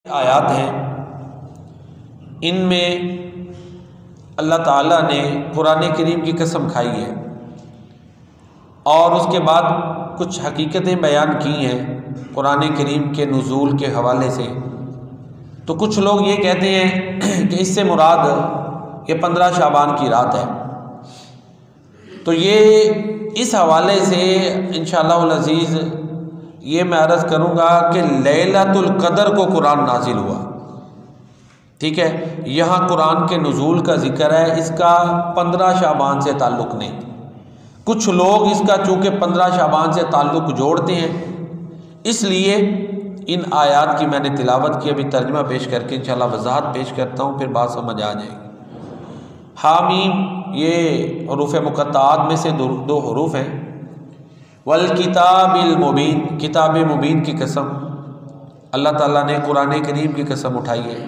आयात हैं, इनमें अल्लाह ताला ने कुरान करीम की कसम खाई है और उसके बाद कुछ हकीकतें बयान की हैं कुरान करीम के नुज़ूल के हवाले से। तो कुछ लोग ये कहते हैं कि इससे मुराद ये 15 शाबान की रात है। तो ये इस हवाले से इंशाअल्लाह अज़ीज़ ये मैं अर्ज़ करूँगा कि लैलतुल क़द्र को कुरान नाजिल हुआ। ठीक है, यहाँ कुरान के नुज़ूल का ज़िक्र है, इसका 15 शाबान से ताल्लुक़ नहीं। कुछ लोग इसका चूँकि 15 शाबान से ताल्लुक़ जोड़ते हैं, इसलिए इन आयात की मैंने तिलावत की। अभी तर्जुमा पेश करके इंशाअल्लाह वज़ाहत पेश करता हूँ, फिर बात समझ आ जाएगी। हामीम ये हरूफ़ मुक़त्ताआत में से दो हरूफ हैं। वल किताबिल मुबीन, किताब मुबीन की कसम अल्लाह ताला ने कुरान करीम की कसम उठाई है।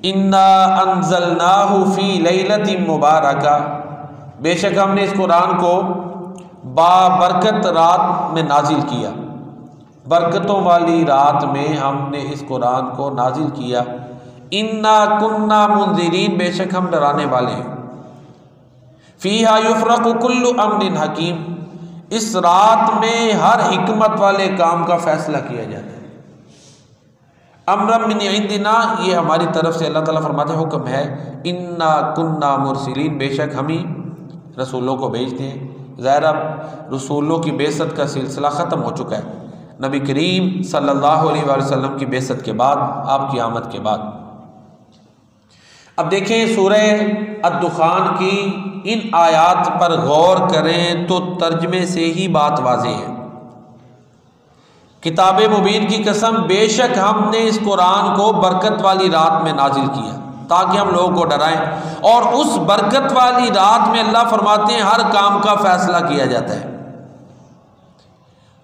इन्ना अंज़लनाहु फ़ी लैलतिन मुबारका, बेशक हमने इस कुरान को बाबरकत रात में नाजिल किया। बरकतों वाली रात में हमने इस कुरान को नाजिल किया। इन्ना कुन्ना मुंज़िरीन, बेशक हम डराने वाले हैं। फ़ीहा युफ़रक़ु कुल्लु अम्रिन हकीम, इस रात में हर हिकमत वाले काम का फैसला किया जाता है। अम्रम मिन इंदिना, ये हमारी तरफ से अल्लाह ताला फरमाते हैं, हुक्म है। इन्ना कुन्ना मुरसिलीन, बेशक हम ही रसूलों को भेजते हैं। ज़ाहिर रसूलों की बेइज्जत का सिलसिला ख़त्म हो चुका है नबी करीम सल्लल्लाहु अलैहि वसल्लम की बेइज्जत के बाद, आपकी आमद के बाद। अब देखें सूरह अद-दुखान की इन आयात पर गौर करें तो तर्जमे से ही बात वाज़ेह है। किताब मुबीन की कसम, बेशक हमने इस कुरान को बरकत वाली रात में नाजिल किया ताकि हम लोगों को डराएं। और उस बरकत वाली रात में अल्लाह फरमाते हैं हर काम का फैसला किया जाता है।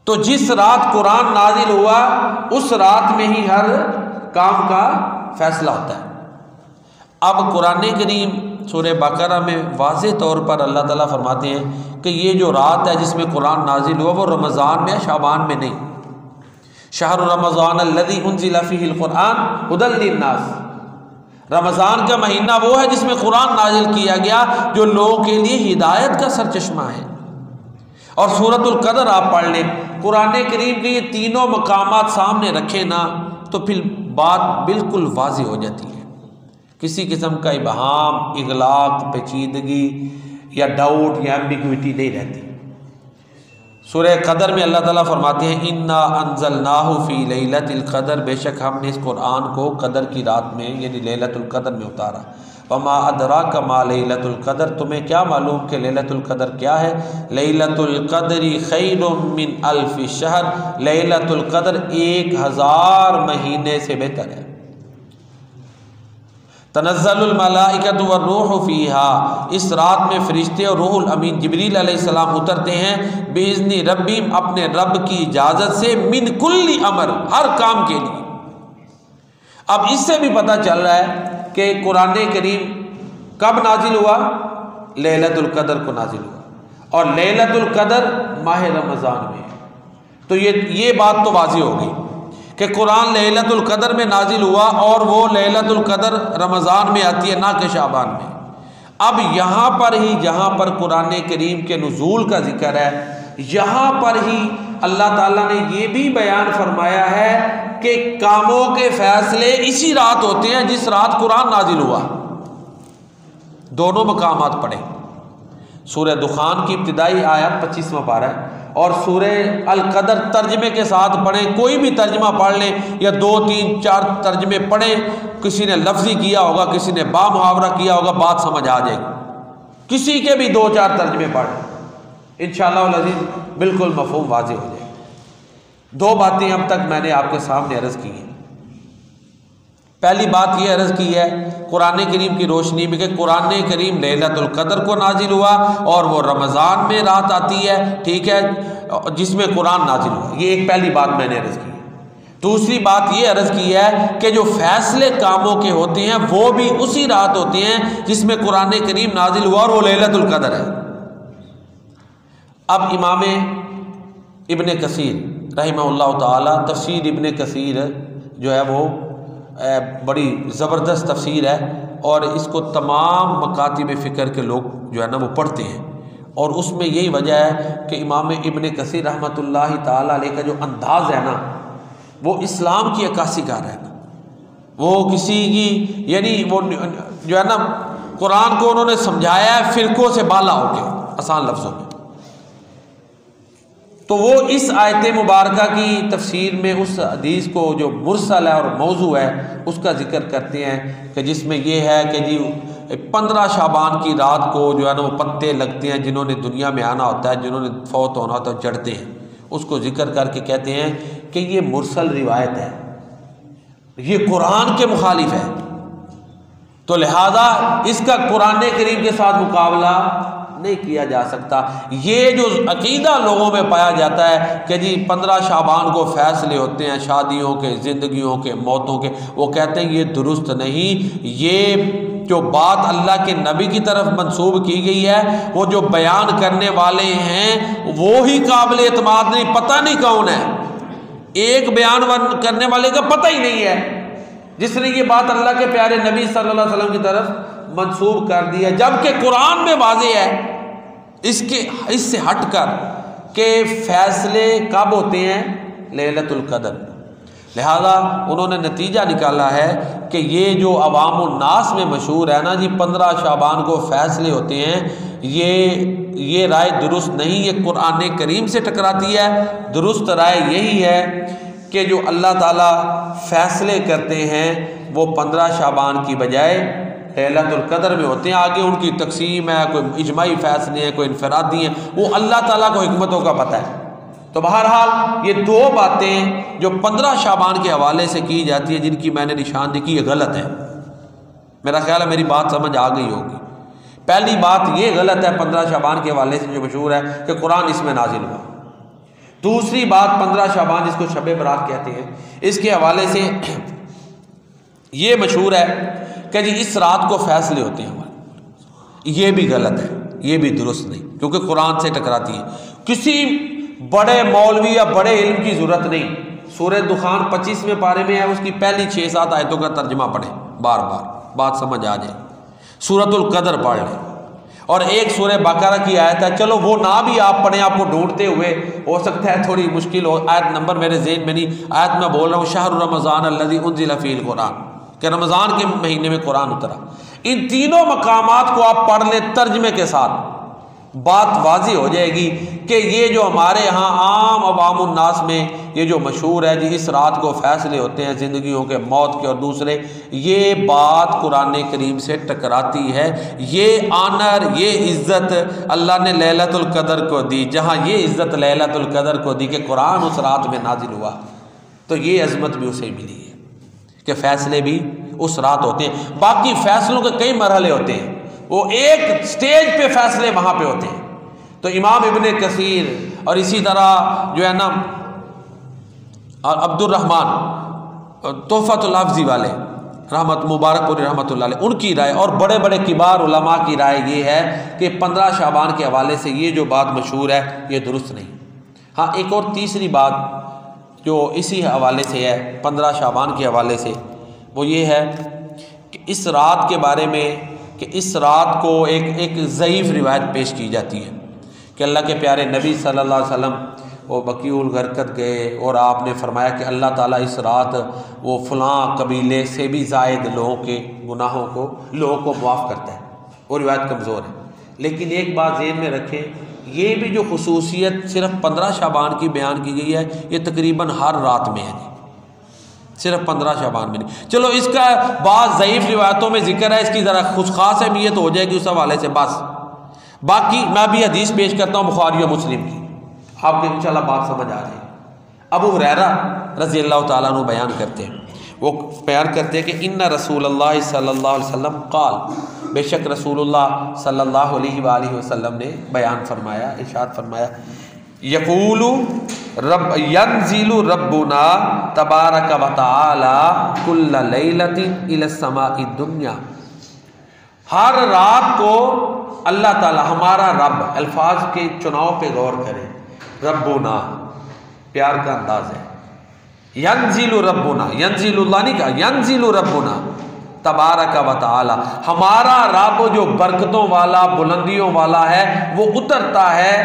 तो जिस रात कुरान नाजिल हुआ उस रात में ही हर काम का फैसला होता है। अब कुरान करीम सूरह बकरा में वाज़ेह तौर पर अल्लाह ताला फरमाते हैं कि ये जो रात है जिसमें कुरान नाजिल हुआ वो रमज़ान में, शाबान में नहीं। शहर रमज़ान अल्लज़ी उन्ज़िला फ़ीहिल क़ुरआन हुदल लिन्नास, रमज़ान का महीना वो है जिसमें कुरान नाजिल किया गया जो लोगों के लिए हिदायत का सरचश्मा है। और सूरतुल क़द्र आप पढ़ लें, कुरान करीम के ये तीनों मकामात सामने रखें ना तो फिर बात बिल्कुल वाज़ेह हो जाती है। किसी किस्म का इबहाम, इगलाक, पेचीदगी या डाउट या एम्बिग्विटी नहीं रहती। सूरह क़द्र में अल्लाह ताला फरमाते हैं इन्ना अंज़लनाहु फ़ी लैलतिल क़द्र, बेशक हमने इस कुरान को क़द्र की रात में यानी लैलतुल क़द्र में उतारा। वमा अदराका मा लैलतुल क़द्र, तुम्हें क्या मालूम कि लैलतुल क़द्र क्या है। लैलतुल क़द्रि खैरुम मिन अल्फ़ि शहर, लैलतुल क़द्र 1000 महीने से बेहतर है। तनज़्ज़लुल मलाइकतु वर्रूहु फ़ीहा, इस रात में फ़रिश्ते और रूहुल अमीन जिब्रील अलैहिस्सलाम उतरते हैं बिइज़्नि रब्बिहिम, अपने रब की इजाज़त से, मिन कुल्ली अमर, हर काम के लिए। अब इससे भी पता चल रहा है कि कुरान करीम कब नाजिल हुआ, लैलतुल क़द्र को नाजिल हुआ और लैलतुल क़द्र माह रमज़ान में। तो ये बात तो वाज़ेह हो गई कि कुरान लैलतुल क़द्र में नाजिल हुआ और वो लैलतुल क़द्र रमज़ान में आती है, ना कि शाबान में। अब यहाँ पर ही जहाँ पर कुरान करीम के नुज़ूल का जिक्र है, यहाँ पर ही अल्लाह ताला ने ये भी बयान फरमाया है कि कामों के फैसले इसी रात होते हैं जिस रात कुरान नाजिल हुआ। दोनों मकामात पढ़े, सूरह दुखान की इब्तिदाई आयत 25वां पारा है और सूरह अल क़द्र तर्जमे के साथ पढ़ें। कोई भी तर्जमा पढ़ लें या 2, 3, 4 तर्जमे पढ़ें, किसी ने लफ्ज़ी किया होगा, किसी ने बामुहावरा किया होगा, बात समझ आ जाएगी। किसी के भी 2-4 तर्जमे पढ़ें, इंशाअल्लाह अज़ीज़ बिल्कुल मफ़हूम वाज़ेह हो जाएगी। 2 बातें अब तक मैंने आपके सामने अर्ज़ की हैं। पहली बात यह अर्ज़ की है कुरान करीम की रोशनी में कि कुरान करीम लैलतुल क़द्र को नाजिल हुआ और वो रमज़ान में रात आती है, ठीक है, जिसमें कुरान नाजिल हुआ। ये एक पहली बात मैंने अर्ज़ की है। दूसरी बात ये अर्ज़ की है कि जो फैसले कामों के होते हैं वो भी उसी रात होते हैं जिसमें कुरान करीम नाजिल हुआ और वो लैलतुल क़द्र है। अब इमाम इब्न कसीर रहमहुल्लाह ताला, तफसीर इब्न कसीर जो है वो बड़ी ज़बरदस्त तफसीर है और इसको तमाम मकातिब फ़िक्र के लोग जो है ना वो पढ़ते हैं। और उसमें यही वजह है कि इमाम इब्न कसीर रहमतुल्लाहि ताला अलैह का जो अंदाज़ है ना वो इस्लाम की अक्कासी का है ना, वो किसी की यानी वो जो है ना कुरान को उन्होंने समझाया है फ़िरक़ों से बाला होके आसान लफ्ज़ों में। तो वो इस आयत मुबारका की तफसीर में उस हदीस को जो मुरसल है और मौजू है उसका जिक्र करते हैं कि जिसमें ये है कि जी 15 शाबान की रात को जो है ना वो पत्ते लगते हैं, जिन्होंने दुनिया में आना होता है, जिन्होंने फौत होना होता है चढ़ते हैं, उसको जिक्र करके कहते हैं कि ये मुरसल रिवायत है, ये कुरान के मुखालिफ है। तो लिहाजा इसका कुरान करीम के साथ मुकाबला नहीं किया जा सकता। ये जो अकीदा लोगों में पाया जाता है कि जी 15 शाबान को फैसले होते हैं शादियों के, ज़िंदगियों के, मौतों के, वो कहते हैं ये दुरुस्त नहीं। ये जो बात अल्लाह के नबी की तरफ मंसूब की गई है वो जो बयान करने वाले हैं वो ही काबिल एतमाद नहीं, पता नहीं कौन है, एक बयान करने वाले का पता ही नहीं है जिसने ये बात अल्लाह के प्यारे नबी सल्लल्लाहु अलैहि वसल्लम की तरफ मंसूब कर दी है, जबकि कुरान में वाज़ेह है इससे हटकर के फैसले कब होते हैं, लैलतुल क़द्र। लिहाजा उन्होंने नतीजा निकाला है कि ये जो अवामुन नास में मशहूर है ना जी 15 शाबान को फैसले होते हैं, ये राय दुरुस्त नहीं, ये कुरान करीम से टकराती है। दुरुस्त राय यही है कि जो अल्लाह ताला फैसले करते हैं वो 15 शाबान की बजाय लैलतुल क़द्र में होते हैं। आगे उनकी तकसीम है, कोई इजमाई फैसले हैं, कोई इनफरादी हैं, वो अल्लाह ताला को हिकमतों का पता है। तो बहरहाल ये दो बातें जो 15 शाबान के हवाले से की जाती है जिनकी मैंने निशानदेही ये गलत है। मेरा ख्याल है मेरी बात समझ आ गई होगी। पहली बात ये गलत है 15 शाबान के हवाले से जो मशहूर है कि कुरान इसमें नाजिल हुआ। दूसरी बात 15 शाबान जिसको शब बरात कहते हैं इसके हवाले से ये मशहूर है कि जी इस रात को फैसले होते हैं, ये भी गलत है, ये भी दुरुस्त नहीं, क्योंकि कुरान से टकराती है। किसी बड़े मौलवी या बड़े इल्म की ज़रूरत नहीं। सूरह दुखान 25वें पारे में है, उसकी पहली 6-7 आयतों का तर्जमा पढ़ें, बार बार बात समझ आ जाए। सूरतुल क़द्र पढ़ लें और एक सूरह बकरा की आयत है, चलो वो ना भी आप पढ़ें, आपको ढूंढते हुए हो सकता है थोड़ी मुश्किल हो, आयत नंबर मेरे ज़हन में नहीं, आयत मैं बोल रहा हूँ शहर रमज़ान अल्लज़ी उन्ज़िला फ़ीहिल कुरान, कि रमज़ान के महीने में कुरान उतरा। इन तीनों मकामात को आप पढ़ लें तर्जमे के साथ, बात वाज़ी हो जाएगी कि ये जो हमारे यहाँ आम अवामुन नास में ये जो मशहूर है जी इस रात को फैसले होते हैं ज़िंदगियों के, मौत के और दूसरे, ये बात कुरान करीम से टकराती है। ये आनर, ये इज़्ज़त अल्लाह ने लैलतुल क़द्र को दी, जहाँ ये इज़्ज़त लैलतुल क़द्र को दी कि कुरान उस रात में नाजिल हुआ, तो ये अज़मत भी उसे मिली है कि फ़ैसले भी उस रात होते हैं। बाकी फ़ैसलों के कई मरहले होते हैं, वो एक स्टेज पे फ़ैसले वहाँ पे होते हैं। तो इमाम इब्न कसीर और इसी तरह जो है ना अब्दुर्रहमान तोहफ़तुल लफ्ज़ी वाले रहमत मुबारकपुरी रहमतुल्लाह अलैह उनकी राय और बड़े बड़े किबार उलमा की राय ये है कि 15 शाबान के हवाले से ये जो बात मशहूर है ये दुरुस्त नहीं। हाँ, एक और तीसरी बात जो इसी हवाले से है 15 शाबान के हवाले से, वो ये है कि इस रात के बारे में कि इस रात को एक ज़ईफ़ रिवायत पेश की जाती है कि अल्लाह के प्यारे नबी सल्लल्लाहु अलैहि वसल्लम वो बकीउल गरकत गए और आपने फरमाया कि अल्लाह ताला इस रात वो फ़लाँ कबीले से भी ज़ायद लोगों के गुनाहों को लोगों को माफ़ करता है। वो रिवायत कमज़ोर है, लेकिन एक बात ज़हन में रखें, ये भी जो खुसूसियत सिर्फ 15 शाबान की बयान की गई है ये तकरीबन हर रात में है, सिर्फ 15 शाबान में नहीं। चलो इसका बाज़ ज़ईफ़ रिवायतों में जिक्र है, इसकी ज़रा खुश खास अहमियत हो जाएगी उस हवाले से बस। बाकी मैं भी हदीस पेश करता हूँ बुखारी और मुस्लिम की, आपको इंशाल्लाह बात समझ आ जाएगी। अबू हुरैरा रज़ी अल्लाह ताला अन्हु बयान करते हैं, वो बयान करते हैं कि इन्ना रसूलुल्लाह सल्लल्लाहु अलैहि वसल्लम क़ाल, बेशक रसूलुल्लाह सल्लल्लाहु अलैहि वसल्लम ने बयान फरमाया, इरशाद फरमाया, यक़ूलु रब यंज़िलु रब्बुना तबारक व तआला कुल्ल लैलतिन इला समाई दुनिया। हर रात को अल्लाह ताला हमारा रब, अल्फाज के चुनाव पे गौर करें, रब्बुना प्यार का अंदाज है, यंजिलु रब्बुना, यंजिलुल्लाह नहीं कहा, यंजिलु रब्बुना तबारक व तआला, हमारा रब जो बरकतों वाला बुलंदियों वाला है वो उतरता है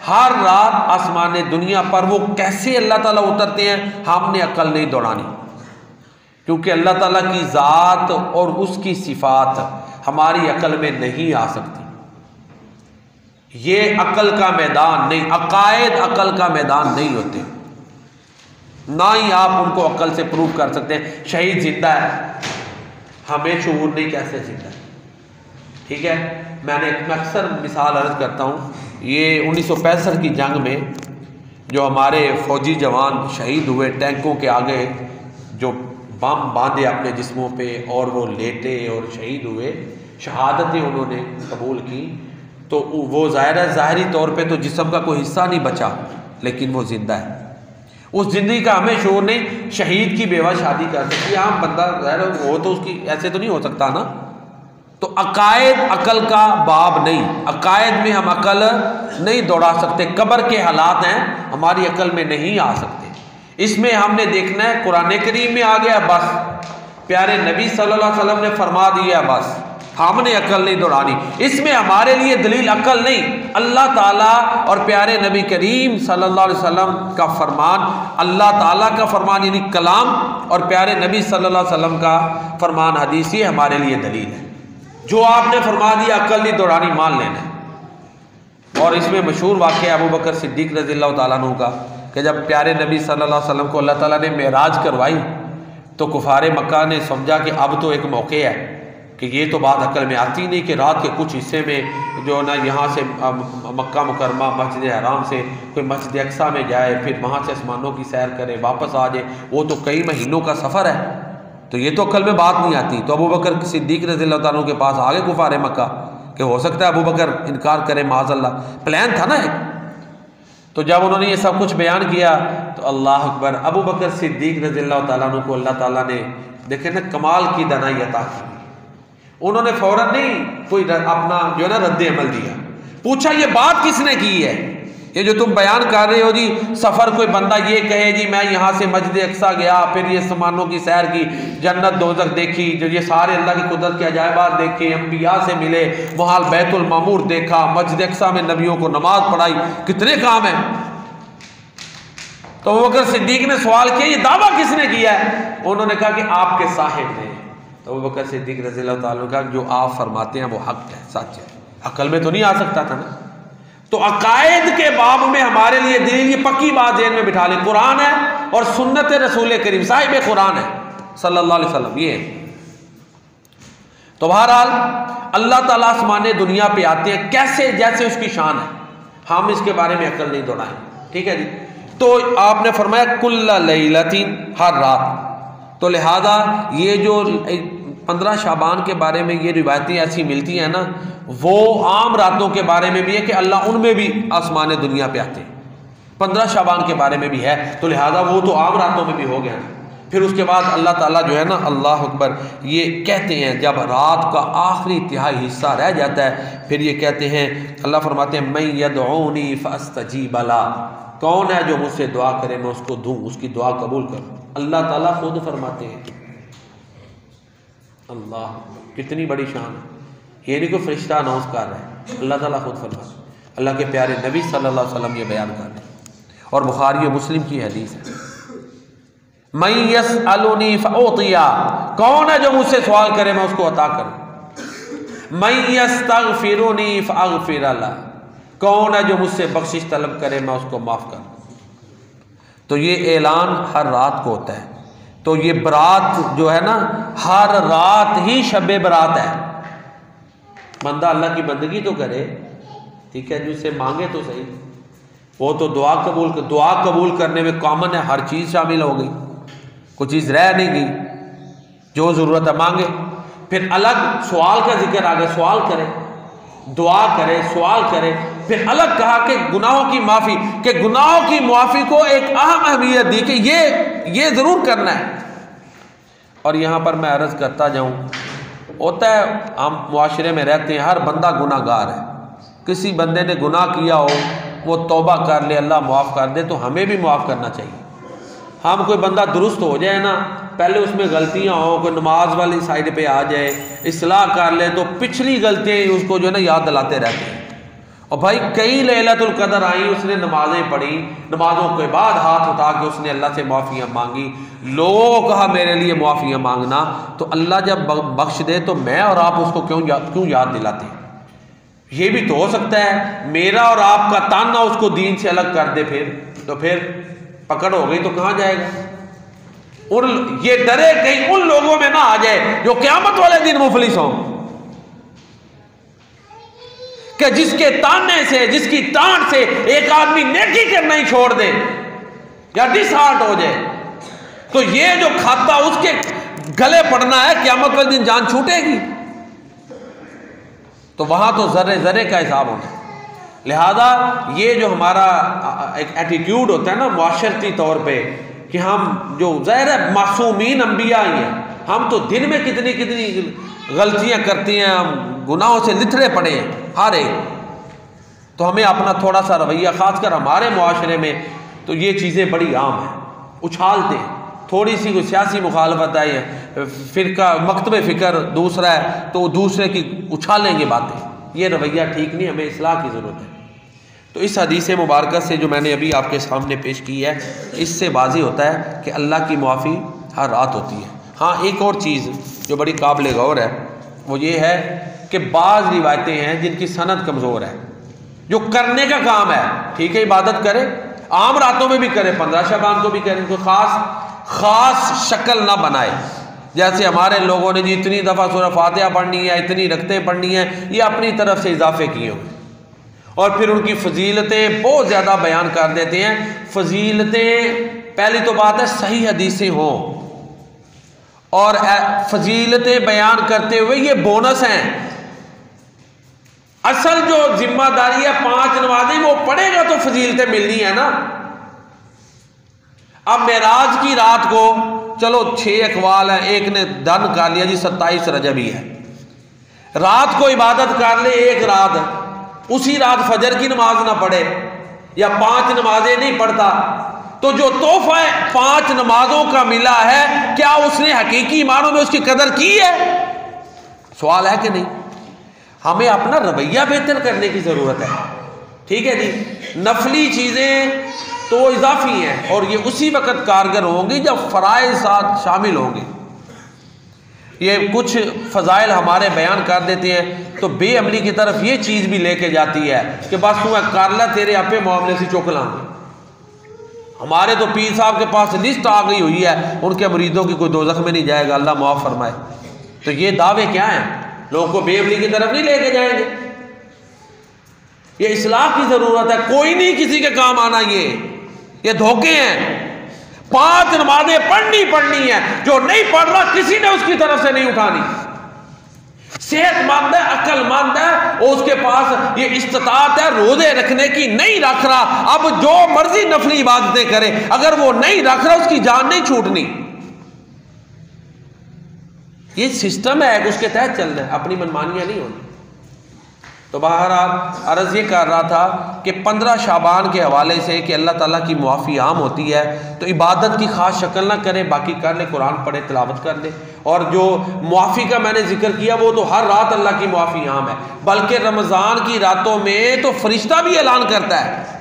हर रात आसमान दुनिया पर। वो कैसे अल्लाह ताला उतरते हैं हमने अकल नहीं दौड़ानी, क्योंकि अल्लाह ताला की ज़ात और उसकी सिफात हमारी अकल में नहीं आ सकती। ये अकल का मैदान नहीं, अकायद अकल का मैदान नहीं होते, ना ही आप उनको अकल से प्रूव कर सकते हैं। शहीद जिंदा है, हमें शऊर नहीं कैसे जिंदा है, ठीक है। मैं अक्सर मिसाल अर्ज करता हूँ, ये 1965 की जंग में जो हमारे फौजी जवान शहीद हुए टैंकों के आगे जो बम बांधे अपने जिस्मों पे और वो लेटे और शहीद हुए, शहादतें उन्होंने कबूल की, तो वो ज़ाहिरी तौर पे तो जिस्म का कोई हिस्सा नहीं बचा, लेकिन वो ज़िंदा है। उस ज़िंदगी का हमें शोर नहीं। शहीद की बेवा शादी कर सकती है, आम बंदा ज़ाहिर वो तो उसकी ऐसे तो नहीं हो सकता ना। तो अकायद अकल का बाब नहीं, अकायद में हम अकल नहीं दौड़ा सकते। कब्र के हालात हैं, हमारी अकल में नहीं आ सकते। इसमें हमने देखना है कुरान करीम में आ गया बस, प्यारे नबी सल्लल्लाहु अलैहि वसल्लम ने फरमा दिया बस, हमने अकल नहीं दौड़ानी। इसमें हमारे लिए दलील अकल नहीं, अल्लाह ताला और प्यारे नबी करीम सल्लल्लाहु अलैहि वसल्लम का फरमान, अल्लाह ताला का फरमान यानी कलाम और प्यारे नबी सल्लल्लाहु अलैहि वसल्लम का फरमान हदीस, ये हमारे लिए दलील है। जो आपने फरमा दिया अकल नहीं दौड़ानी, मान लेना। और इसमें मशहूर वाक़या अबू बकर सिद्दीक़ रज़ियल्लाहु ताला अन्हु का कि जब प्यारे नबी सल्लल्लाहु अलैहि वसल्लम को अल्लाह ताला ने मेराज करवाई तो कुफारे मक्का ने समझा कि अब तो एक मौके है कि ये तो बात अकल में आती नहीं कि रात के कुछ हिस्से में जो ना यहाँ से मक्का मुकरमा मस्जिद हराम से कोई मस्जिद अक्सा में जाए, फिर वहाँ से आसमानों की सैर करे, वापस आ जाए, वो तो कई महीनों का सफ़र है। तो ये तो अकल में बात नहीं आती। तो अबू बकर सिद्दीक़ रज़ियल्लाहु ताला के पास आगे कुफारे मक्का कि हो सकता है अबू बकर इनकार करे, माज़अल्लाह, प्लान था ना एक। तो जब उन्होंने ये सब कुछ बयान किया तो अल्लाह अकबर, अबू बकर सिद्दीक़ रज़ियल्लाहु ताला को अल्लाह ताला ने देखे ना कमाल की दानाई अता की। उन्होंने फौरन नहीं कोई अपना जो है ना रद्द अमल दिया, पूछा ये बात किसने की है, ये जो तुम बयान कर रहे हो जी, सफ़र कोई बंदा ये कहे जी मैं यहाँ से मस्जिद अक्सा गया, फिर ये समानों की सैर की, जन्नत दोज़ख देखी, जो ये सारे अल्लाह की कुदरत के अजायबात देखे, अंबिया से मिले, वहाँ बैतुल मामूर देखा, मस्जिद अक्सा में नबियों को नमाज पढ़ाई, कितने काम हैं। तो अबू बकर सिद्दीक़ ने सवाल किया ये दावा किसने किया है, उन्होंने कहा कि आपके साहिब ने। तो अबू बकर सिद्दीक़ रज़ियल्लाहु ताला अन्हु का जो आप फरमाते हैं वो हक है, सच है, अकल में तो नहीं आ सकता था ना। तो अकायद के बाब में हमारे लिए दलील, ये पक्की बात जेन में बिठा लें, कुरान है और सुन्नत रसूल करीम साहिब कुरान है सल्लल्लाहु अलैहि वसल्लम, ये तो बहरहाल अल्लाह ताला आसमान दुनिया पे आते हैं कैसे, जैसे उसकी शान है, हम इसके बारे में अकल नहीं दौड़ाएं, ठीक है जी। तो आपने फरमाया कुल्ला लैलतिन, हर रात। तो लिहाजा ये जो 15 शाबान के बारे में ये रिवायतें ऐसी मिलती हैं ना, वो आम रातों के बारे में भी है कि अल्लाह उनमें भी आसमान दुनिया पे आते हैं, 15 शाबान के बारे में भी है, तो लिहाजा वो तो आम रातों में भी हो गया। फिर उसके बाद अल्लाह ताला जो है ना, अल्लाह अकबर, ये कहते हैं जब रात का आखिरी तिहाई हिस्सा रह जाता है, फिर ये कहते हैं, अल्लाह फरमाते हैं मैं यदऊनी फअस्तजीब ला, कौन है जो मुझसे दुआ करे मैं उसको दूँ, उसकी दुआ कबूल करूँ। अल्लाह ताला खुद फरमाते हैं, अल्लाह कितनी बड़ी शान है, ये नहीं कोई फरिश्ता अनाउंस कर रहा है, अल्लाह ताला खुद फरमाते हैं। अल्लाह के प्यारे नबी सल्लल्लाहु अलैहि वसल्लम ये बयान कर रहे हैं और बुखारी और मुस्लिम की हदीस है, मैं यसअलुनी फअतिया, कौन है जो मुझसे सवाल करे मैं उसको अता करूं। मैं यस्तगफिरुनी फअगफिर ला, कौन है जो मुझसे बख्शिश तलब करे मैं उसको माफ़ करूं। तो ये ऐलान हर रात को होता है। तो ये बरात जो है ना, हर रात ही शब बरात है। बंदा अल्लाह की बंदगी तो करे, ठीक है, जिससे मांगे तो सही, वो तो दुआ कबूल करने में कॉमन है, हर चीज़ शामिल हो गई, कोई चीज़ रह नहीं गई, जो ज़रूरत है मांगे। फिर अलग सवाल का जिक्र आ गया, सवाल करे, दुआ करे, सवाल करे। फिर अलग कहा कि गुनाहों की माफ़ी, कि गुनाहों की माफ़ी को एक अहम अहमियत दी कि ये ज़रूर करना है। और यहाँ पर मैं अर्ज़ करता जाऊँ, होता है हम मुआशरे में रहते हैं, हर बंदा गुनाहगार है। किसी बंदे ने गुनाह किया हो, वो तौबा कर ले, अल्लाह माफ़ कर दे, तो हमें भी माफ़ करना चाहिए। हम कोई बंदा दुरुस्त हो जाए ना, पहले उसमें गलतियां हो, कोई नमाज वाली साइड पे आ जाए, इस्लाह कर ले, तो पिछली गलतियाँ उसको जो है ना याद दिलाते रहते हैं। और भाई कई लैलतुल कदर आई, उसने नमाजें पढ़ी, नमाजों के बाद हाथ उठा के उसने अल्लाह से माफ़ियाँ मांगी, लोगों को कहा मेरे लिए माफ़ियाँ मांगना, तो अल्लाह जब बख्श दे तो मैं और आप उसको क्यों याद दिलाते हैं? ये भी तो हो सकता है मेरा और आपका ताना उसको दीन से अलग कर दे, फिर पकड़ हो गई तो कहाँ जाएगा? और ये डरे कहीं उन लोगों में ना आ जाए जो क़यामत वाले दिन मुफलिस हों, कि जिसके ताने से, जिसकी टांट से एक आदमी नेकी करना ही छोड़ दे या डिसहार्ट हो जाए, तो ये जो खाता उसके गले पड़ना है, क़यामत वाले दिन जान छूटेगी। तो वहां तो जर्रे जर्रे का हिसाब होना है। लिहाजा ये जो हमारा एक एटीट्यूड होता है ना मुआशरती तौर पे, कि हम जो ज़ाहिर है मासूमीन अंबिया ही हैं, हम तो दिन में कितनी कितनी गलतियां करती हैं, हम गुनाहों से लिथड़े पड़े हैं हर एक। तो हमें अपना थोड़ा सा रवैया, ख़ासकर हमारे मुआशरे में तो ये चीज़ें बड़ी आम हैं, उछालते हैं। थोड़ी सी कोई सियासी मुखालफत आई है, फ़िरका मकतब फ़िक्र दूसरा है तो दूसरे की उछालेंगे बातें, ये रवैया ठीक नहीं, हमें इस्लाह की ज़रूरत है। तो इस हदीस मुबारक से जो मैंने अभी आपके सामने पेश की है, इससे वाज़ी होता है कि अल्लाह की मुआफ़ी हर रात होती है। हाँ, एक और चीज़ जो बड़ी काबिल गौर है वो ये है कि बाज़ रिवायतें हैं जिनकी सनद कमज़ोर है, जो करने का काम है, ठीक है इबादत करे, आम रातों में भी करे, 15 शबान को भी करें, कोई ख़ास शक्ल ना बनाए। जैसे हमारे लोगों ने जी इतनी दफ़ा सूरह फातिहा पढ़नी है, इतनी रकतें पढ़नी है, ये अपनी तरफ से इजाफे किए हुए, और फिर उनकी फजीलतें बहुत ज़्यादा बयान कर देते हैं। फजीलतें, पहली तो बात है सही हदीसें हों, और फजीलतें बयान करते हुए ये बोनस हैं। असल जो जिम्मेदारी है 5 नमाजें वो पढ़ेगा तो फजीलतें मिलनी है ना। अब मेराज की रात को चलो 6 अकवाल है, एक ने दन कर लिया जी 27 रजबी है, रात को इबादत कर ले, एक रात उसी रात फजर की नमाज ना पढ़े या 5 नमाजें नहीं पढ़ता, तो जो तोहफा 5 नमाजों का मिला है, क्या उसने हकीकी मानों में उसकी कदर की है? सवाल है कि नहीं। हमें अपना रवैया बेहतर करने की ज़रूरत है, ठीक है जी। नफली चीज़ें तो इजाफी हैं और ये उसी वक़्त कारगर होंगी जब फ़राइज़ साथ शामिल होंगे। ये कुछ फ़ज़ाइल हमारे बयान कर देते हैं तो बेअमली की तरफ ये चीज़ भी लेके जाती है कि बस तू कारला तेरे आपे मामले से चुक लाएंगे। हमारे तो पीर साहब के पास लिस्ट आ गई हुई है, उनके मुरीदों की कोई दोज़ख में नहीं जाएगा, अल्लाह माफ़ फरमाए। तो ये दावे क्या हैं? लोगों को बेअमली की तरफ नहीं लेके जाएंगे। ये इस्लाह की ज़रूरत है, कोई नहीं किसी के काम आना। ये धोखे हैं। 5 नमाजें पढ़नी है, जो नहीं पढ़ रहा किसी ने उसकी तरफ से नहीं उठानी। सेहतमंद है, अक्लमंद है, और उसके पास ये इस्तिताअत है रोजे रखने की, नहीं रख रहा, अब जो मर्जी नफली इबादतें करे, अगर वो नहीं रख रहा उसकी जान नहीं छूटनी। ये सिस्टम है, उसके तहत चल रहा है, अपनी मनमानियां नहीं होनी। तो बहरहाल अर्ज़ ये कर रहा था कि 15 शाबान के हवाले से कि अल्लाह ताला की मुआफ़ी आम होती है, तो इबादत की ख़ास शक्ल ना करें, बाकी कर ले, कुरान पढ़े, तिलावत कर ले। और जो मुआफ़ी का मैंने जिक्र किया वो तो हर रात अल्लाह की मुआफ़ी आम है, बल्कि रमज़ान की रातों में तो फरिश्ता भी ऐलान करता है।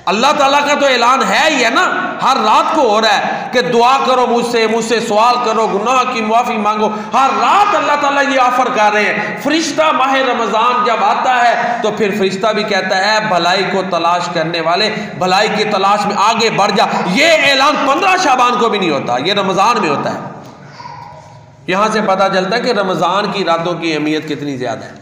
अल्लाह ताला का तो ऐलान है ही है ना, हर रात को हो रहा है कि दुआ करो मुझसे सवाल करो, गुनाह की मुआफ़ी मांगो। हर रात अल्लाह ताला ये ऑफर कर रहे हैं। फरिश्ता माह रमज़ान जब आता है तो फिर फरिश्ता भी कहता है भलाई को तलाश करने वाले भलाई की तलाश में आगे बढ़ जा। ये ऐलान 15 शाबान को भी नहीं होता, ये रमज़ान में होता है। यहां से पता चलता है कि रमज़ान की रातों की अहमियत कितनी ज़्यादा है।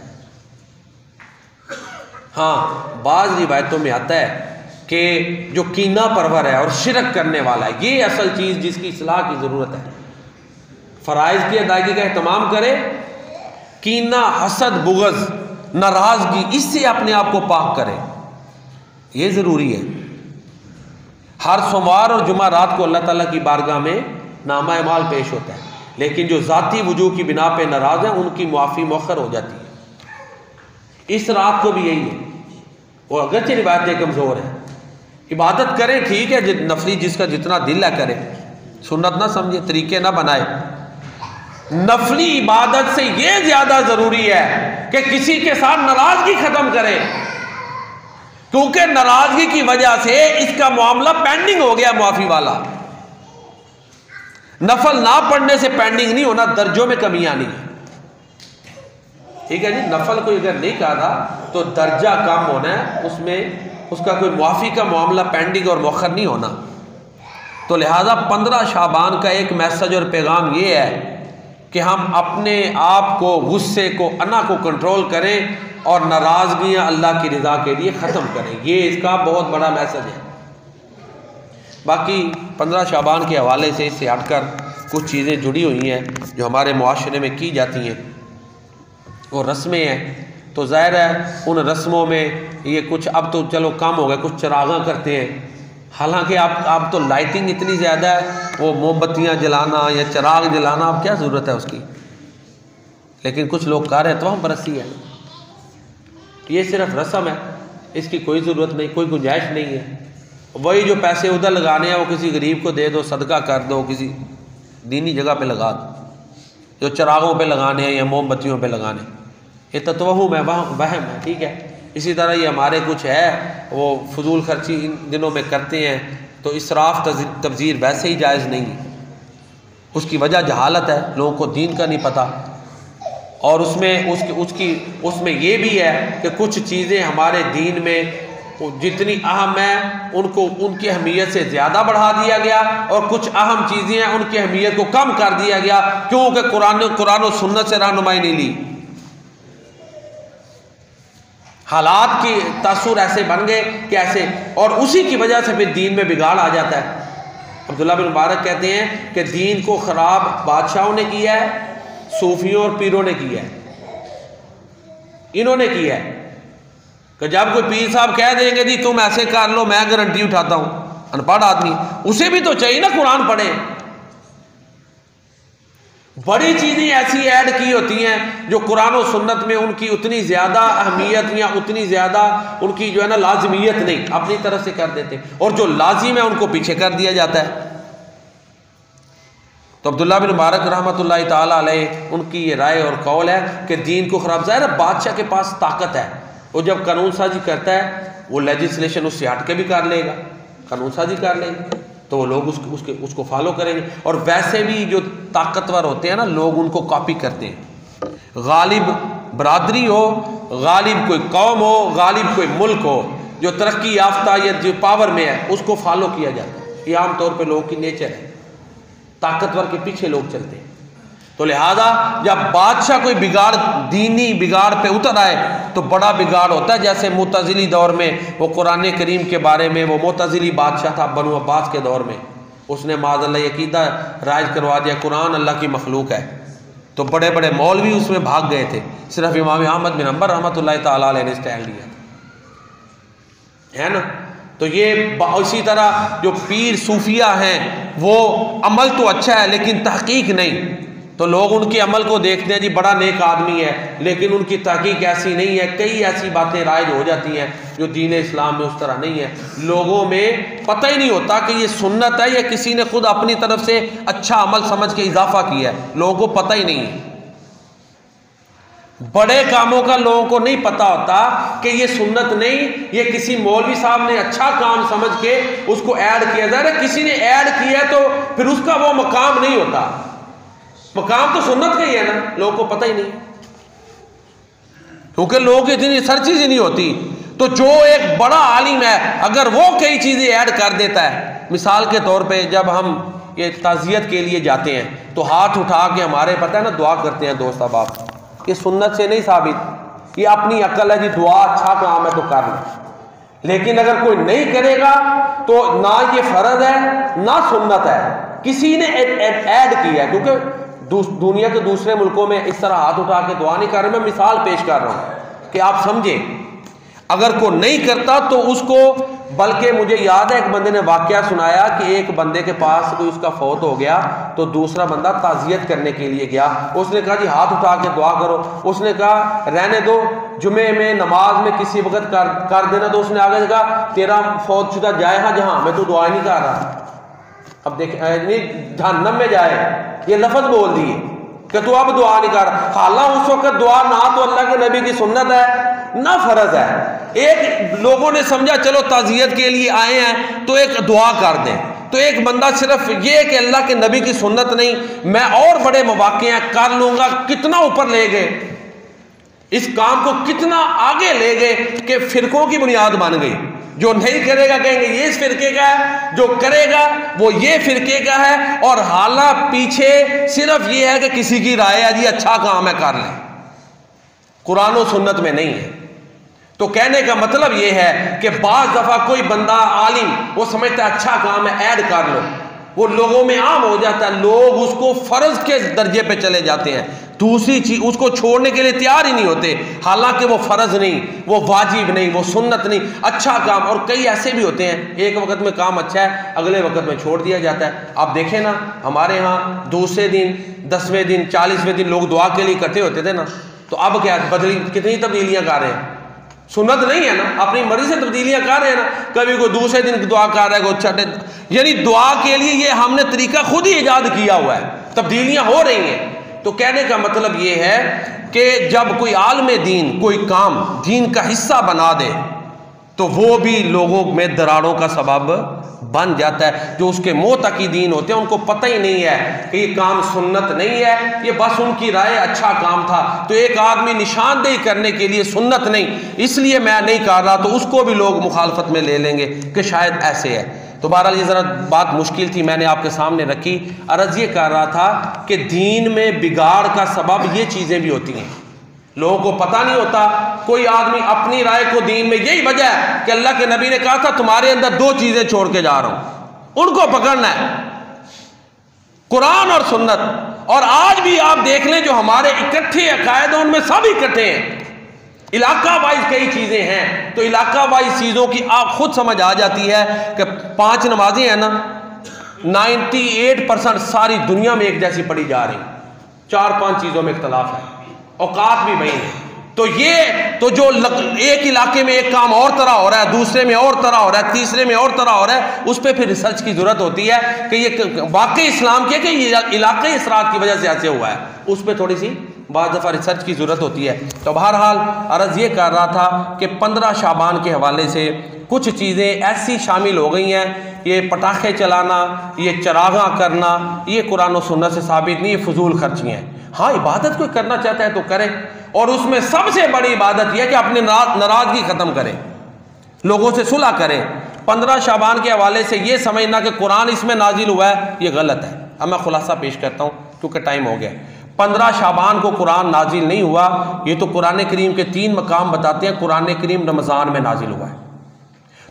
हाँ, बाज़ रिवायतों में आता है कि जो कीना परवर है और शिरक करने वाला है, ये असल चीज़ जिसकी इस्लाह की ज़रूरत है। फ़राइज़ की अदायगी का एहतमाम करे, कीना, हसद, बुग़्ज़, नाराज़गी, इससे अपने आप को पाक करे, ये ज़रूरी है। हर सोमवार और जुमा रात को अल्लाह ताला की बारगाह में नामा अमाल पेश होता है, लेकिन जो ज़ाती वजूह की बिना पे नाराज़ हैं उनकी मुआफ़ी मौखर हो जाती है। इस रात को भी यही है, वो अगरचे रिवायतें कमज़ोर हैं, इबादत करें ठीक है, नफली जिसका जितना दिल है करे, सुन्नत ना समझे, तरीके ना बनाए। नफली इबादत से यह ज्यादा जरूरी है कि किसी के साथ नाराजगी खत्म करें, क्योंकि नाराजगी की वजह से इसका मामला पेंडिंग हो गया माफी वाला। नफल ना पढ़ने से पेंडिंग नहीं होना, दर्जों में कमी आनी है, ठीक है जी। नफल कोई अगर नहीं कहा तो दर्जा कम होना है, उसमें उसका कोई माफी का मामला पेंडिंग और मौखर नहीं होना। तो लिहाजा 15 शाबान का एक मैसेज और पैगाम ये है कि हम अपने आप को, गुस्से को, अना को कंट्रोल करें और नाराजगियां अल्लाह की रज़ा के लिए ख़त्म करें। ये इसका बहुत बड़ा मैसेज है। बाकी 15 शाबान के हवाले से इससे हटकर कुछ चीज़ें जुड़ी हुई हैं जो हमारे मुआशरे में की जाती हैं, वो रस्में हैं। तो ज़ाहिर है उन रस्मों में ये कुछ अब तो चलो कम हो गया, कुछ चरागा करते हैं। हालांकि आप तो लाइटिंग इतनी ज़्यादा है, वो मोमबत्तियाँ जलाना या चिराग जलाना, अब क्या ज़रूरत है उसकी। लेकिन कुछ लोग कह रहे हैं तो हम बरसी है, ये सिर्फ रस्म है, इसकी कोई ज़रूरत नहीं, कोई गुंजाइश नहीं है। वही जो पैसे उधर लगाने हैं वो किसी गरीब को दे दो, सदका कर दो, किसी दीनी जगह पे लगा दो। जो चिरागों पे लगाने हैं या मोमबत्तियों पे लगाने, ये तत्वहुम है, वहम है, ठीक है। इसी तरह ये हमारे कुछ है वो फजूल खर्ची इन दिनों में करते हैं, तो इसराफ तब्ज़ीर वैसे ही जायज़ नहीं है। उसकी वजह जहालत है, लोगों को दीन का नहीं पता। और उसमें ये भी है कि कुछ चीज़ें हमारे दीन में जितनी अहम है उनको उनकी अहमियत से ज़्यादा बढ़ा दिया गया, और कुछ अहम चीज़ें हैं उनकी अहमियत को कम कर दिया गया, क्योंकि कुरान और सुन्नत से रहनुमाई नहीं ली। हालात की तासुर ऐसे बन गए कि ऐसे, और उसी की वजह से फिर दीन में बिगाड़ आ जाता है। अब्दुल्लाह बिन मुबारक कहते हैं कि दीन को ख़राब बादशाहों ने किया है, सूफियों और पीरों ने किया है, इन्होंने किया है। कि जब कोई पीर साहब कह देंगे जी तुम ऐसे कर लो, मैं गारंटी उठाता हूं, अनपढ़ आदमी उसे भी तो चाहिए ना कुरान पढ़े। बड़ी चीज़ें ऐसी ऐड की होती हैं जो कुरान और सुन्नत में उनकी उतनी ज़्यादा अहमियत या उतनी ज़्यादा उनकी जो है ना लाजमियत नहीं, अपनी तरफ से कर देते, और जो लाजिम है उनको पीछे कर दिया जाता है। तो अब्दुल्लाह बिन मुबारक रहमतुल्लाह ताला अलैह उनकी ये राय और कौल है कि दीन को ख़राब, ज़ाहिर है बादशाह के पास ताकत है, वो जब कानून साजी करता है वो लेजिस्लेशन उससे हट के भी कर लेगा, कानून साजी कर लेगा, तो वो लोग उसको फॉलो करेंगे। और वैसे भी जो ताकतवर होते हैं ना लोग उनको कॉपी करते हैं। गालिब बरादरी हो, गालिब कोई कौम हो, गालिब कोई मुल्क हो, जो तरक्की याफ्ता या जो पावर में है उसको फॉलो किया जाता है। ये आमतौर पर लोगों की नेचर है, ताकतवर के पीछे लोग चलते हैं। तो लिहाजा जब बादशाह कोई बिगाड़, दीनी बिगाड़ पे उतर आए तो बड़ा बिगाड़ होता है। जैसे मुतज़िली दौर में वो कुरान करीम के बारे में, वो मुतज़िली बादशाह था बनु अब्बास के दौर में, उसने माज़अल्लाह अक़ीदा राइज करवा दिया कुरान अल्लाह की मखलूक है, तो बड़े बड़े मौलवी उसमें भाग गए थे। सिर्फ इमाम अहमद बिन हंबल रहमतुल्लाह ताला अलैह ने स्टैंड लिया है ना। तो ये इसी तरह जो पीर सूफिया हैं वो अमल तो अच्छा है लेकिन तहकीक नहीं, तो लोग उनके अमल को देखते हैं जी बड़ा नेक आदमी है, लेकिन उनकी तहकीक ऐसी नहीं है। कई ऐसी बातें राइज हो जाती हैं जो दीन इस्लाम में उस तरह नहीं है। लोगों में पता ही नहीं होता कि ये सुन्नत है या किसी ने खुद अपनी तरफ से अच्छा अमल समझ के इजाफा किया है, लोगों को पता ही नहीं है। बड़े कामों का लोगों को नहीं पता होता कि ये सुन्नत नहीं, ये किसी मौलवी साहब ने अच्छा काम समझ के उसको ऐड किया जा रहा है। किसी ने ऐड किया तो फिर उसका वो मकाम नहीं होता, मकाम तो सुन्नत का ही है ना, लोगों को पता ही नहीं, क्योंकि लोगों की इतनी सर्चिज ही नहीं होती। तो जो एक बड़ा आलिम है अगर वो कई चीजें ऐड कर देता है, मिसाल के तौर पे जब हम ये ताज़ियत के लिए जाते हैं तो हाथ उठा के हमारे पता है ना दुआ करते हैं दोस्त अहबाब, ये सुन्नत से नहीं साबित, ये अपनी अक्ल है जी, दुआ अच्छा काम है तो कर लो। लेकिन अगर कोई नहीं करेगा तो ना ये फर्ज है ना सुन्नत है, किसी ने ऐड किया है। क्योंकि दुनिया के दूसरे मुल्कों में इस तरह हाथ उठा के दुआ नहीं कर रहे, मैं मिसाल पेश कर रहा हूं कि आप समझें। अगर कोई नहीं करता तो उसको बल्कि मुझे याद है एक बंदे ने वाकया सुनाया कि एक बंदे के पास कोई उसका फौत हो गया तो दूसरा बंदा ताज़ियत करने के लिए गया। उसने कहा जी हाथ उठा के दुआ करो। उसने कहा रहने दो, जुमे में नमाज में किसी वक्त कर देना। तो उसने आगे कहा तेरा फौत शुदा जाए हाँ जहाँ, मैं तो दुआ नहीं कर रहा। अब देख जहन्नम में जाए, ये लफ्ज बोल दिए कि तू अब दुआ नहीं कर। हालांकि उस वक्त दुआ ना तो अल्लाह के नबी की सुन्नत है ना फर्ज है। एक लोगों ने समझा चलो ताज़ियत के लिए आए हैं तो एक दुआ कर दें, तो एक बंदा सिर्फ ये कि अल्लाह के नबी की सुन्नत नहीं, मैं और बड़े मौके हैं कर लूंगा, कितना ऊपर ले गए, इस काम को कितना आगे ले गए कि फिरकों की बुनियाद बन गई। जो नहीं करेगा कहेंगे ये इस फिरके का है, जो करेगा वो ये फिरके का है। और हालांकि पीछे सिर्फ ये है कि किसी की राय है जी अच्छा काम है कर लें, कुरान और सुन्नत में नहीं है। तो कहने का मतलब ये है कि बाज़ दफ़ा कोई बंदा आलिम वो समझता है अच्छा काम है ऐड कर लो, वो लोगों में आम हो जाता है, लोग उसको फ़र्ज के दर्जे पे चले जाते हैं, दूसरी चीज उसको छोड़ने के लिए तैयार ही नहीं होते। हालांकि वो फ़र्ज नहीं, वो वाजिब नहीं, वो सुन्नत नहीं, अच्छा काम। और कई ऐसे भी होते हैं एक वक्त में काम अच्छा है अगले वक्त में छोड़ दिया जाता है। आप देखें ना हमारे यहाँ दूसरे दिन 10वें दिन 40वें दिन लोग दुआ के लिए इकट्ठे होते थे ना, तो अब क्या बदली कितनी तब्दीलियां कर रहे हैं। सुन्नत नहीं है ना, अपनी मर्जी से तब्दीलियां कर रहे हैं ना, कभी कोई दूसरे दिन दुआ कर रहा है कोई छठे, यानी दुआ के लिए ये हमने तरीका खुद ही ईजाद किया हुआ है, तब्दीलियां हो रही हैं। तो कहने का मतलब ये है कि जब कोई आलमे दीन कोई काम दीन का हिस्सा बना दे तो वो भी लोगों में दरारों का सबब बन जाता है। जो उसके मोतकीदीन होते हैं उनको पता ही नहीं है कि ये काम सुन्नत नहीं है, ये बस उनकी राय अच्छा काम था। तो एक आदमी निशानदेही करने के लिए सुन्नत नहीं इसलिए मैं नहीं कर रहा, तो उसको भी लोग मुखालफत में ले लेंगे कि शायद ऐसे है। तो बहरहाल ये ज़रा बात मुश्किल थी, मैंने आपके सामने रखी। अर्ज़ ये कर रहा था कि दीन में बिगाड़ का सबब ये चीज़ें भी होती हैं, लोगों को पता नहीं होता। कोई आदमी अपनी राय को दीन में, यही वजह है कि अल्लाह के नबी ने कहा था तुम्हारे अंदर 2 चीज़ें छोड़ के जा रहा हूँ, उनको पकड़ना है, कुरान और सुन्नत। और आज भी आप देख लें जो हमारे इकट्ठे अकायद उनमें सब इकट्ठे हैं। इलाका वाइज कई चीज़ें हैं, तो इलाका वाइज चीज़ों की आप खुद समझ आ जाती है कि 5 नमाजें हैं ना, 98% सारी दुनिया में एक जैसी पढ़ी जा रही, 4-5 चीज़ों में इख्तलाफ है, औकात भी वही है। तो ये तो जो एक इलाके में एक काम और तरह हो रहा है, दूसरे में और तरह हो रहा है, तीसरे में और तरह हो रहा है, उस पर फिर रिसर्च की जरूरत होती है कि ये वाकई इस्लाम के कि ये इलाकाई असरात की वजह से ऐसे हुआ है, उस पर थोड़ी सी बाद दफ़ा रिसर्च की ज़रूरत होती है। तो बहरहाल अर्ज़ ये कर रहा था कि 15 शाबान के हवाले से कुछ चीज़ें ऐसी शामिल हो गई हैं, ये पटाखे चलाना, ये चरागा करना, ये कुरान और सुन्नत से साबित नहीं, ये फजूल खर्चियाँ हैं। हाँ इबादत कोई करना चाहता है तो करे, और उसमें सबसे बड़ी इबादत यह कि अपनी नाराज़गी ख़त्म करें, लोगों से सुलह करें। 15 शाबान के हवाले से ये समझना कि कुरान इसमें नाजिल हुआ है, ये गलत है। अब मैं खुलासा पेश करता हूँ क्योंकि टाइम हो गया। 15 शाबान को कुरान नाजिल नहीं हुआ, ये तो कुरान करीम के 3 मकाम बताते हैं। कुरान करीम रमज़ान में नाजिल हुआ है,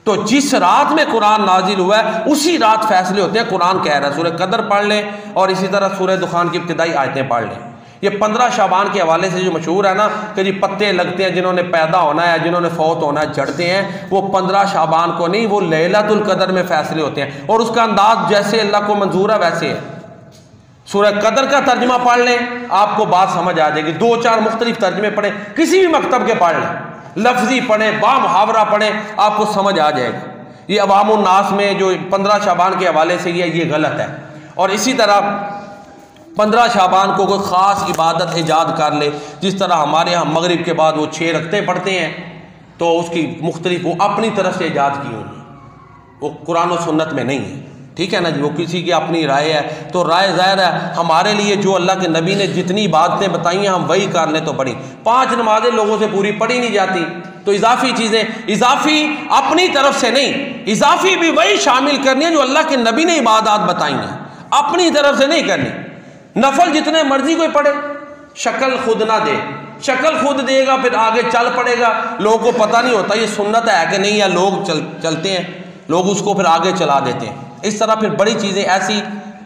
तो जिस रात में कुरान नाजिल हुआ है उसी रात फैसले होते हैं। कुरान कह रहा है सूरह कदर पढ़ लें और इसी तरह सूरह दुखान की इब्तिदाई आयतें पढ़ लें। ये 15 शाबान के हवाले से जो मशहूर है ना कि जी पत्ते लगते हैं, जिन्होंने पैदा होना है, जिन्होंने फौत होना है, झड़ते हैं, वो 15 शाबान को नहीं, वो लैलतुल कदर में फैसले होते हैं। और उसका अंदाज जैसे अल्लाह को मंजूर है वैसे है। सूरह कदर का तर्जमा पढ़ लें, आपको बात समझ आ जाएगी। 2-4 मुख्तलिफ तर्जमे पढ़े, किसी भी मकतब के पढ़ लें, लफ्जी पढ़े, बामुहावरा पढ़े, आपको समझ आ जाएगा। ये अवामुन नास में जो 15 शाबान के हवाले से ये गलत है। और इसी तरह 15 शाबान को कोई ख़ास इबादत ईजाद कर ले, जिस तरह हमारे यहाँ मगरिब के बाद वो 6 रखते पढ़ते हैं, तो उसकी मुख्तलिफ वो अपनी तरफ से ईजाद की होगी, वो कुरान और सुन्नत में नहीं है। ठीक है ना जी, वो किसी की अपनी राय है, तो राय ज़ाहिर है हमारे लिए जो अल्लाह के नबी ने जितनी बातें बताई हैं हम वही कर लें तो बड़ी। 5 नमाजें लोगों से पूरी पढ़ी नहीं जाती, तो इजाफी चीज़ें, इजाफी अपनी तरफ से नहीं, इजाफी भी वही शामिल करनी है जो अल्लाह के नबी ने इबादत बताई हैं, अपनी तरफ से नहीं करनी। नफल जितने मर्जी कोई पढ़े, शक्ल खुद ना दे, शक्ल खुद देगा फिर आगे चल पड़ेगा, लोगों को पता नहीं होता ये सुन्नत है कि नहीं, या लोग चलते हैं, लोग उसको फिर आगे चला देते हैं। इस तरह फिर बड़ी चीज़ें ऐसी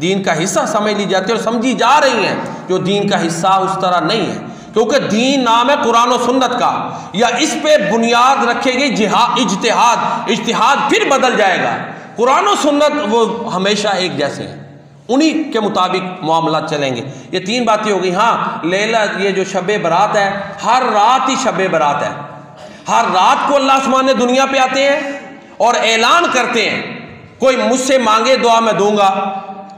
दीन का हिस्सा समझ ली जाती है और समझी जा रही हैं जो दीन का हिस्सा उस तरह नहीं है। क्योंकि दीन नाम है कुरान और सुन्नत का, या इस पे बुनियाद रखेगी जिहाद इज्तिहाद, इज्तिहाद फिर बदल जाएगा। कुरान और सुन्नत वो हमेशा एक जैसे हैं, उन्हीं के मुताबिक मामला चलेंगे। ये 3 बातें हो गई। हाँ, लेला ये जो शब बरात है, हर रात ही शब बरात है। हर रात को अल्लाह आसमान दुनिया पे आते हैं और ऐलान करते हैं, कोई मुझसे मांगे दुआ मैं दूंगा,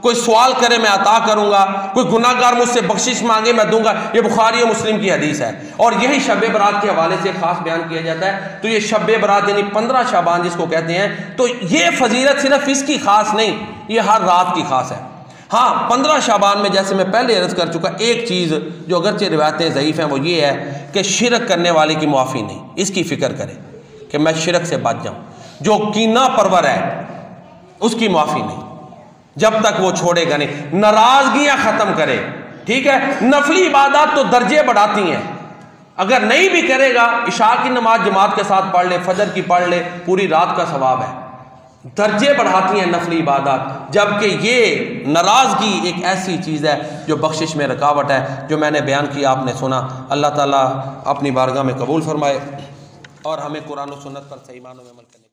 कोई सवाल करे मैं अता करूंगा, कोई गुनाहगार मुझसे बख्शिश मांगे मैं दूंगा। ये बुखारी और मुस्लिम की हदीस है। और यही शब बरात के हवाले से खास बयान किया जाता है। तो ये शब बरात यानी 15 शाबान जिसको कहते हैं, तो ये फजीलत सिर्फ इसकी खास नहीं, ये हर रात की खास है। हाँ, 15 शाबान में जैसे मैं पहले अर्ज कर चुका, एक चीज़ जो अगरचे रिवायतें ज़ईफ़ हैं वो ये है कि शिरक करने वाले की मुआफ़ी नहीं, इसकी फ़िक्र करे कि मैं शिरक से बच जाऊँ। जो कीना परवर है उसकी मुआफ़ी नहीं, जब तक वो छोड़ेगा नहीं, नाराज़गियाँ ख़त्म करे। ठीक है, नफली इबादत तो दर्जे बढ़ाती हैं, अगर नहीं भी करेगा इशा की नमाज जमात के साथ पढ़ ले, फजर की पढ़ ले, पूरी रात का सवाब है। दर्जे बढ़ाती हैं नफली इबादत, जबकि ये नाराज़गी एक ऐसी चीज़ है जो बख्शिश में रुकावट है। जो मैंने बयान किया आपने सुना, अल्लाह ताला अपनी बारगाह में कबूल फरमाए और हमें कुरान और सुन्नत पर सही मानों में अमल करने